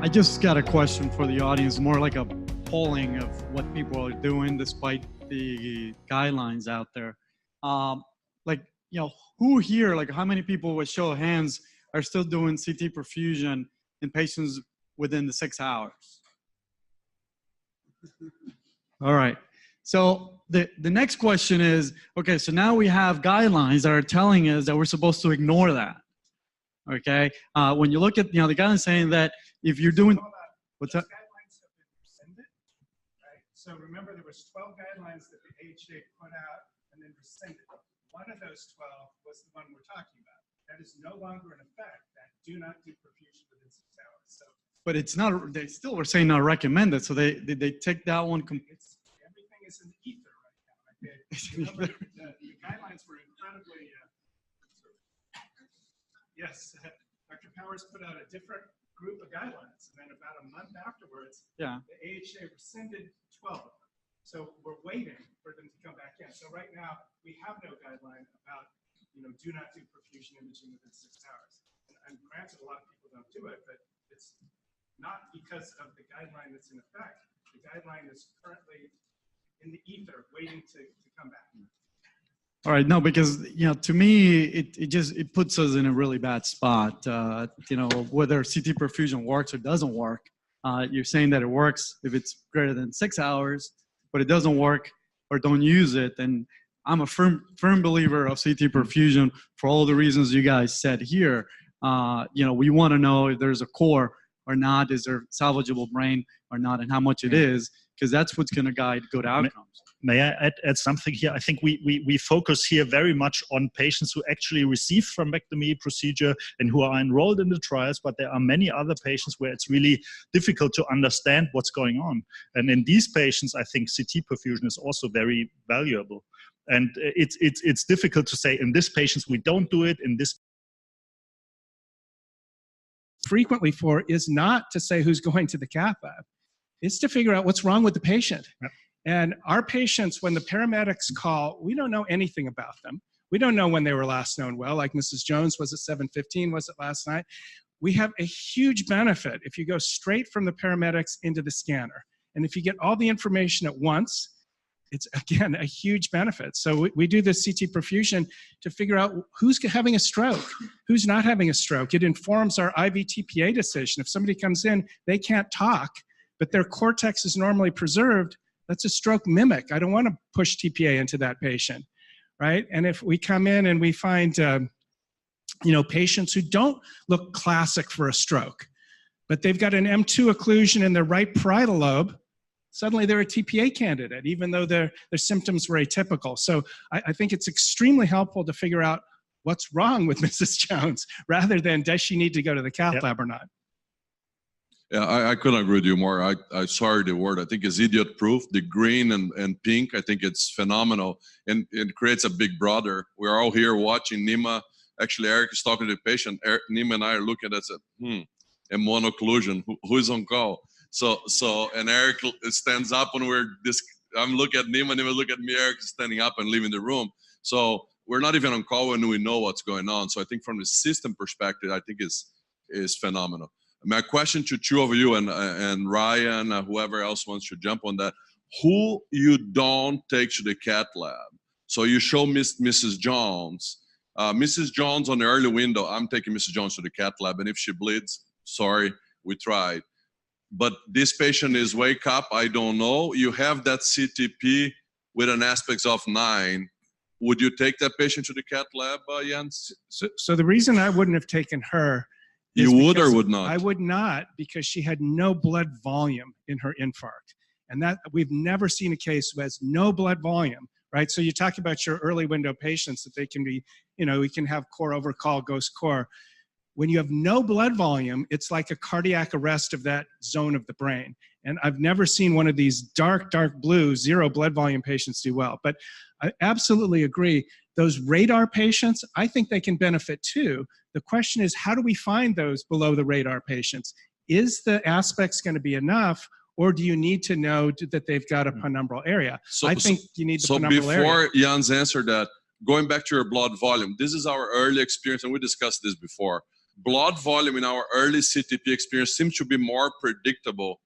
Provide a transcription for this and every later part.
I just got a question for the audience, more like a polling of what people are doing despite the guidelines out there. Like, who here, like how many people with show of hands are still doing CT perfusion in patients within the 6 hours? All right. So the next question is, okay, so now we have guidelines that are telling us that we're supposed to ignore that. Okay. When you look at, the guidelines saying that if you're doing, what's that? Guidelines have been rescinded, right? So remember, there was 12 guidelines that the AHA put out and then rescinded. One of those 12 was the one we're talking about. That is no longer in effect. That do not do perfusion within 6 hours. So, but it's not. They still were saying not recommended. So they take that one. Everything is in the ether right now. Remember, the guidelines were incredibly. Yes, Dr. Powers put out a different group of guidelines, and then about a month afterwards, the AHA rescinded 12 of them. So we're waiting for them to come back in. So right now, we have no guideline about, do not do perfusion imaging within 6 hours. And granted, a lot of people don't do it, but it's not because of the guideline that's in effect. The guideline is currently in the ether, waiting to come back. All right, no, because to me it puts us in a really bad spot. Whether CT perfusion works or doesn't work, you're saying that it works if it's greater than 6 hours, but it doesn't work or don't use it. And I'm a firm believer of CT perfusion for all the reasons you guys said here. We want to know if there's a core or not, is there salvageable brain or not, and how much it is, because that's what's going to guide good outcomes. May I add something here? I think we focus here very much on patients who actually receive thrombectomy procedure and who are enrolled in the trials, but there are many other patients where it's really difficult to understand what's going on. And in these patients, I think CT perfusion is also very valuable. And it's difficult to say, in this patients we don't do it, in this frequently for is not to say who's going to the cath lab. It's to figure out what's wrong with the patient. Yep. And our patients, when the paramedics call, we don't know anything about them. We don't know when they were last known well, like Mrs. Jones was at 7:15, was it last night? We have a huge benefit if you go straight from the paramedics into the scanner. And if you get all the information at once, it's, again, a huge benefit. So we do this CT perfusion to figure out who's having a stroke, who's not having a stroke. It informs our IV-TPA decision. If somebody comes in, they can't talk, but their cortex is normally preserved, that's a stroke mimic. I don't want to push TPA into that patient, right? And if we come in and we find, patients who don't look classic for a stroke, but they've got an M2 occlusion in their right parietal lobe, suddenly they're a TPA candidate, even though their symptoms were atypical. So I think it's extremely helpful to figure out what's wrong with Mrs. Jones, rather than does she need to go to the cath lab or not. Yeah, I couldn't agree with you more. I sorry the word. I think it's idiot proof. The green and pink, I think it's phenomenal, and it creates a big brother. We're all here watching Nima. Actually, Eric is talking to the patient. Nima and I are looking at it. M1 occlusion. Who is on call? So, and Eric stands up when I'm looking at Nima look at me. Eric is standing up and leaving the room. So we're not even on call when we know what's going on. So I think from the system perspective, I think is phenomenal. My question to two of you and Ryan, whoever else wants to jump on that, who you don't take to the cath lab? So you show Mrs. Jones. Mrs. Jones on the early window, I'm taking Mrs. Jones to the cath lab, and if she bleeds, sorry, we tried. But this patient is wake up, I don't know. You have that CTP with an aspect of 9. Would you take that patient to the cath lab, Jens? So the reason I wouldn't have taken her, you would or would not? I would not, because she had no blood volume in her infarct. And that we've never seen a case who has no blood volume, right? So you talk about your early window patients that they can be, we can have core overcall, ghost core. When you have no blood volume, it's like a cardiac arrest of that zone of the brain. And I've never seen one of these dark blue, 0 blood volume patients do well. But I absolutely agree. Those radar patients, I think they can benefit too. The question is, how do we find those below the radar patients? Is the aspects going to be enough, or do you need to know that they've got a penumbral area? I think you need the penumbral area. So before Jens answered that, going back to your blood volume, this is our early experience, and we discussed this before. blood volume in our early CTP experience seems to be more predictable,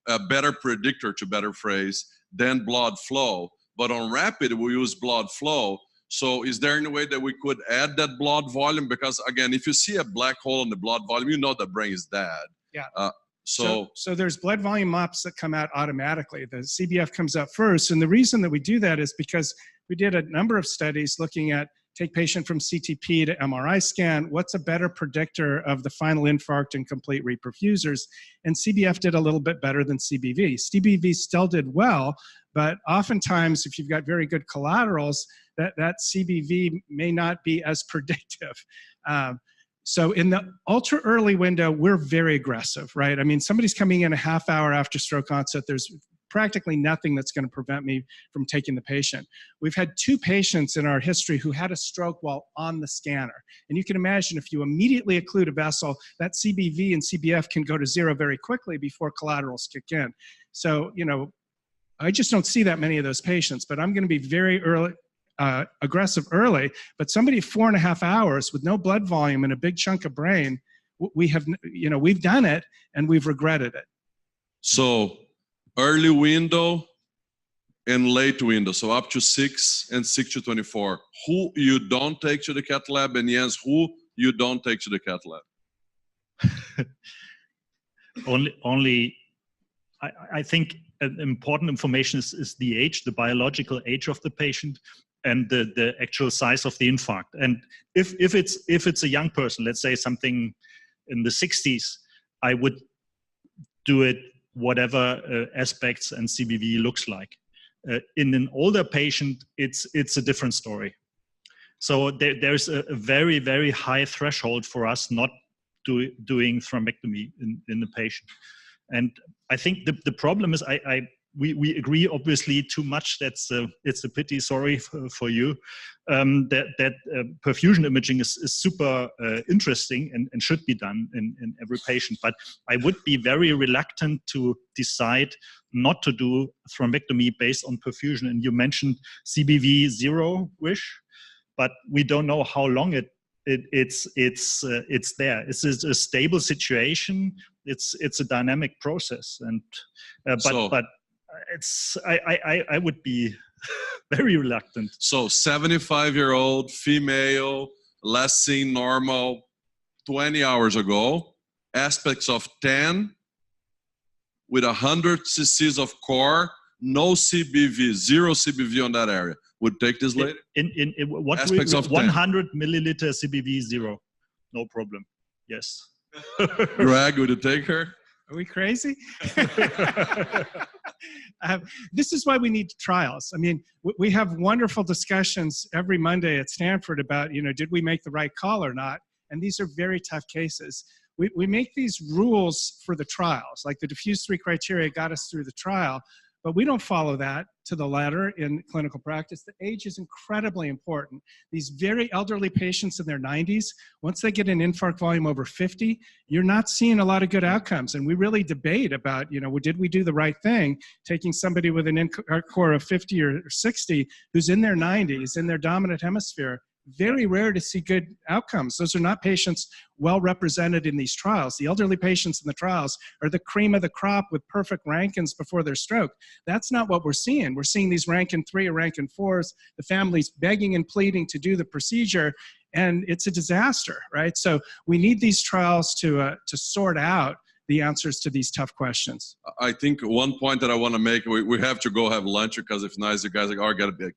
a better predictor, to better phrase, than blood flow. But on rapid, we use blood flow. So is there any way that we could add that blood volume? Because again, if you see a black hole in the blood volume, you know the brain is dead. Yeah. So there's blood volume maps that come out automatically. The CBF comes up first. And the reason that we do that is because we did a number of studies looking at take patient from CTP to MRI scan. What's a better predictor of the final infarct and complete reperfusers? And CBF did a little bit better than CBV. CBV still did well, but oftentimes if you've got very good collaterals, that CBV may not be as predictive. So in the ultra early window, we're very aggressive, right? I mean, somebody's coming in a half hour after stroke onset, there's practically nothing that's going to prevent me from taking the patient. We've had 2 patients in our history who had a stroke while on the scanner. And you can imagine if you immediately occlude a vessel, that CBV and CBF can go to 0 very quickly before collaterals kick in. So, you know, I just don't see that many of those patients, but I'm going to be very aggressive early. But somebody 4.5 hours with no blood volume and a big chunk of brain, we've done it and we've regretted it. So early window and late window, so up to 6 and 6 to 24. Who you don't take to the cath lab, and Jens, who you don't take to the cath lab? I think important information is the age, the biological age of the patient, and the actual size of the infarct. And if it's a young person, let's say something in the 60s, I would do it whatever aspects and CBV looks like. In an older patient, it's a different story. So there's a very, very high threshold for us not doing thrombectomy in the patient. And I think the problem is we agree obviously too much. It's a pity. Sorry for you. That perfusion imaging is super interesting and should be done in every patient. But I would be very reluctant to decide not to do thrombectomy based on perfusion. And you mentioned CBV 0-ish, but we don't know how long it's there. It's a stable situation. It's a dynamic process, and but I would be very reluctant. So 75-year-old female, last seen normal 20 hours ago, aspects of 10 with 100 cc's of core, no CBV, 0 CBV on that area. Would take this later? In what aspects of 100 milliliter CBV 0, no problem. Yes. Greg, would you take her? Are we crazy? This is why we need trials. I mean, we have wonderful discussions every Monday at Stanford about, did we make the right call or not? And these are very tough cases. We make these rules for the trials, like the diffuse 3 criteria got us through the trial, but we don't follow that to the letter in clinical practice. The age is incredibly important. These very elderly patients in their 90s, once they get an infarct volume over 50, you're not seeing a lot of good outcomes. And we really debate about, did we do the right thing, taking somebody with an infarct core of 50 or 60 who's in their 90s, in their dominant hemisphere. Very rare to see good outcomes. Those are not patients well represented in these trials. The elderly patients in the trials are the cream of the crop with perfect Rankins before their stroke. That's not what we're seeing. We're seeing these Rankin 3 or Rankin 4s, the families begging and pleading to do the procedure, and it's a disaster, right? So we need these trials to sort out the answers to these tough questions. I think one point that I want to make, we have to go have lunch, because if not, you guys are going to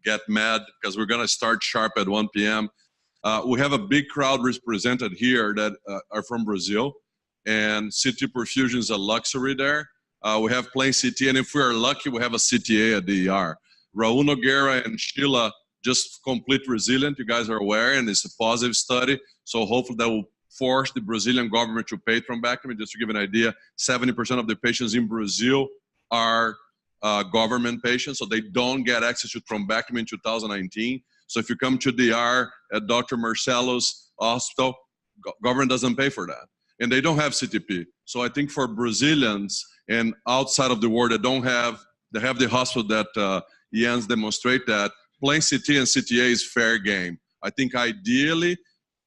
get mad, because we're going to start sharp at 1 p.m. We have a big crowd represented here that are from Brazil, and CT perfusion is a luxury there. We have plain CT, and if we are lucky, we have a CTA at the ER. Raul Nogueira and Sheila just complete resilient, you guys are aware, and it's a positive study, so hopefully that will force the Brazilian government to pay thrombectomy. Just to give an idea, 70% of the patients in Brazil are government patients, so they don't get access to thrombectomy in 2019. So if you come to the ER at Dr. Marcelo's hospital, government doesn't pay for that. And they don't have CTP. So I think for Brazilians and outside of the world that they have the hospital that Jens demonstrate that, plain CT and CTA is fair game. I think ideally,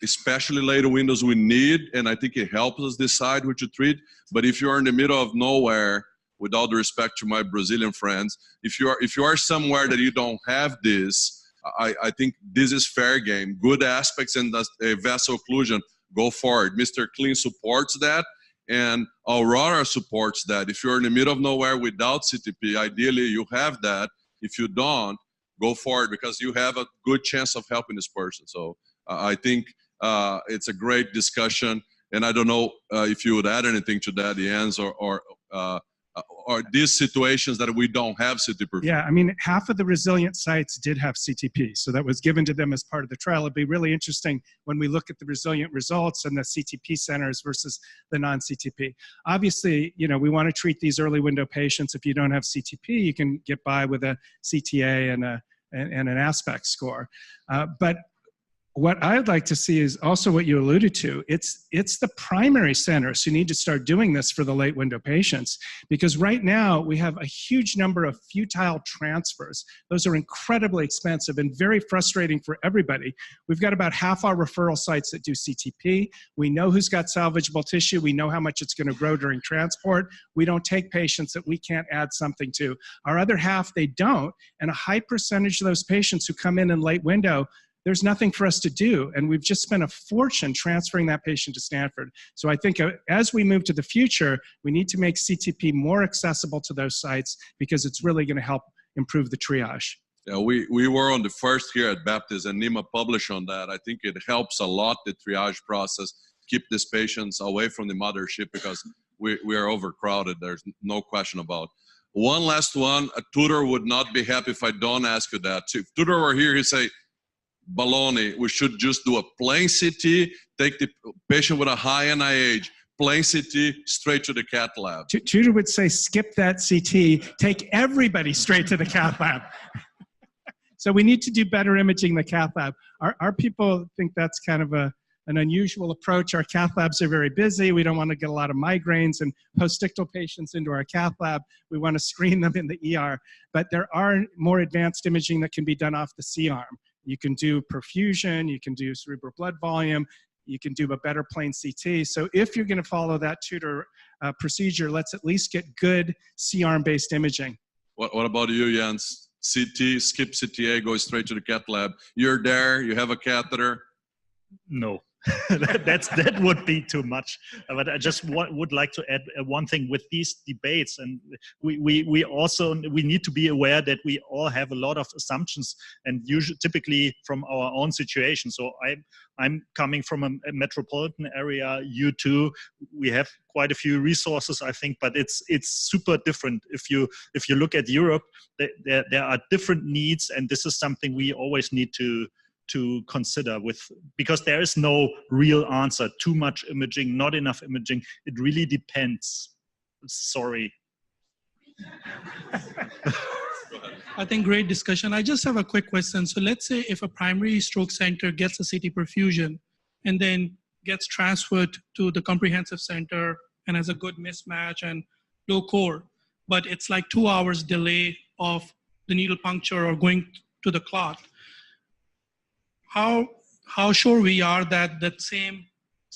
especially later windows we need, and I think it helps us decide who to treat. But if you are in the middle of nowhere, with all the respect to my Brazilian friends, if you are somewhere that you don't have this, I think this is fair game. Good aspects in the vessel occlusion, go forward. Mr. Clean supports that, and Aurora supports that. If you're in the middle of nowhere without CTP, ideally you have that. If you don't, go forward, because you have a good chance of helping this person. So I think it's a great discussion, and I don't know if you would add anything to that, Jens, or these situations that we don't have CTP perfusion. Yeah, I mean, half of the resilient sites did have CTP, so that was given to them as part of the trial. It'd be really interesting when we look at the resilient results and the CTP centers versus the non-CTP. Obviously, you know, we want to treat these early window patients. If you don't have CTP, you can get by with a CTA and an aspect score. But what I'd like to see is also what you alluded to. It's the primary centers who need to start doing this for the late window patients, because right now we have a huge number of futile transfers. Those are incredibly expensive and very frustrating for everybody. We've got about half our referral sites that do CTP. We know who's got salvageable tissue. We know how much it's going to grow during transport. We don't take patients that we can't add something to. Our other half, they don't, and a high percentage of those patients who come in late window, there's nothing for us to do. And we've just spent a fortune transferring that patient to Stanford. So I think as we move to the future, we need to make CTP more accessible to those sites, because it's really going to help improve the triage. Yeah, we were on the first here at Baptist, and Nima published on that. I think it helps a lot, the triage process, keep these patients away from the mothership, because we are overcrowded. There's no question about it. One last one. A tutor would not be happy if I don't ask you that. If tutor were here, he'd say, baloney, we should just do a plain CT, take the patient with a high NIH, plain CT, straight to the cath lab. Tutor would say, skip that CT, take everybody straight to the cath lab. So we need to do better imaging in the cath lab. Our people think that's kind of an unusual approach. Our cath labs are very busy. We don't want to get a lot of migraines and postictal patients into our cath lab. We want to screen them in the ER. But there are more advanced imaging that can be done off the C-arm. You can do perfusion, you can do cerebral blood volume, you can do a better plain CT. So if you're going to follow that tutor procedure, let's at least get good C-arm based imaging. What about you, Jens? CT, skip CTA, go straight to the cath lab. You're there, you have a catheter. No. that would be too much. But I just would like to add one thing with these debates, and we need to be aware that we all have a lot of assumptions, and usually typically from our own situation. So I'm coming from a metropolitan area. You too. We have quite a few resources, I think, but it's super different. If you look at Europe, there are different needs, and this is something we always need to consider because there is no real answer. Too much imaging, not enough imaging. It really depends. Sorry. I think great discussion. I just have a quick question. So let's say if a primary stroke center gets a CT perfusion and then gets transferred to the comprehensive center and has a good mismatch and low core, but it's like 2 hours delay of the needle puncture or going to the clot. How sure we are that that same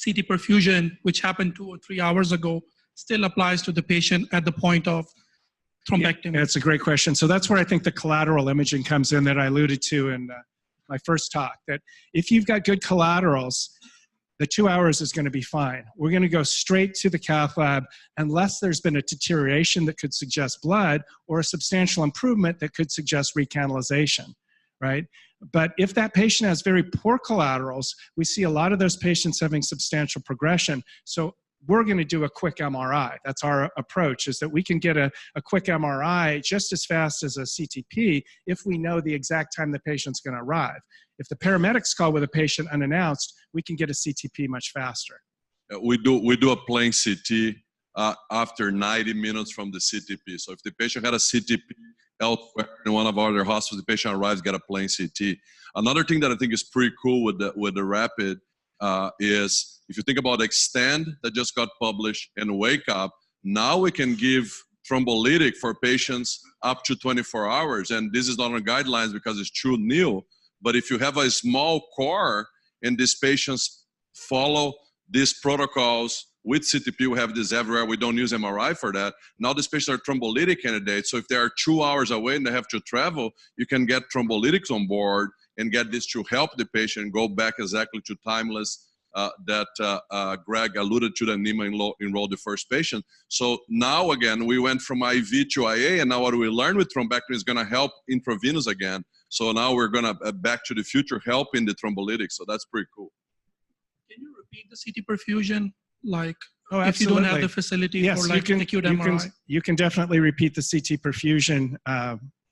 CT perfusion, which happened 2 or 3 hours ago, still applies to the patient at the point of thrombectomy? Yeah, that's a great question. So that's where I think the collateral imaging comes in that I alluded to in my first talk, that if you've got good collaterals, the 2 hours is going to be fine. We're going to go straight to the cath lab unless there's been a deterioration that could suggest blood or a substantial improvement that could suggest recanalization, right? But if that patient has very poor collaterals, we see a lot of those patients having substantial progression. So we're going to do a quick MRI. That's our approach, is that we can get a quick MRI just as fast as a CTP if we know the exact time the patient's going to arrive. If the paramedics call with a patient unannounced, we can get a CTP much faster. We do a plain CT after 90 minutes from the CTP. So if the patient had a CTP elsewhere in one of our other hospitals, the patient arrives, got a plain CT. Another thing that I think is pretty cool with the rapid is, if you think about Extend that just got published and Wake Up, now we can give thrombolytic for patients up to 24 hours. And this is not on guidelines because it's too new. But if you have a small core and these patients follow these protocols with CTP. We have this everywhere. We don't use MRI for that. Now these patients are thrombolytic candidates. So if they are 2 hours away and they have to travel, you can get thrombolytics on board and get this to help the patient go back exactly to timeless that Greg alluded to, that NEMA enrolled the first patient. So now again, we went from IV to IA, and now what we learned with thrombectomy is gonna help intravenous again. So now we're gonna, back to the future, help in the thrombolytics. So that's pretty cool. Can you repeat the CT perfusion, like Oh, if you don't have absolutely. the facility Yes, for like acute MRI? you can definitely repeat the CT perfusion.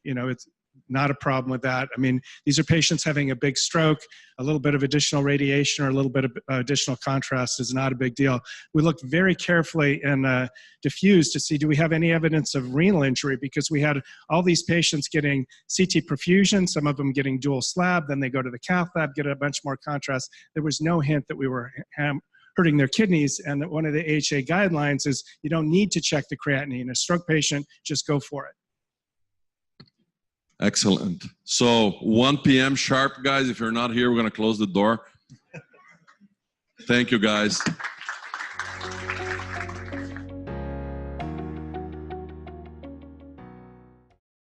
You know, it's not a problem with that. I mean, these are patients having a big stroke. A little bit of additional radiation or a little bit of additional contrast is not a big deal. We looked very carefully in diffuse to see, do we have any evidence of renal injury? Because we had all these patients getting CT perfusion, some of them getting dual slab, then they go to the cath lab, get a bunch more contrast. There was no hint that we were hurting their kidneys, and one of the AHA guidelines is you don't need to check the creatinine. A stroke patient, just go for it. Excellent. So 1 p.m. sharp, guys. If you're not here, we're going to close the door. Thank you, guys.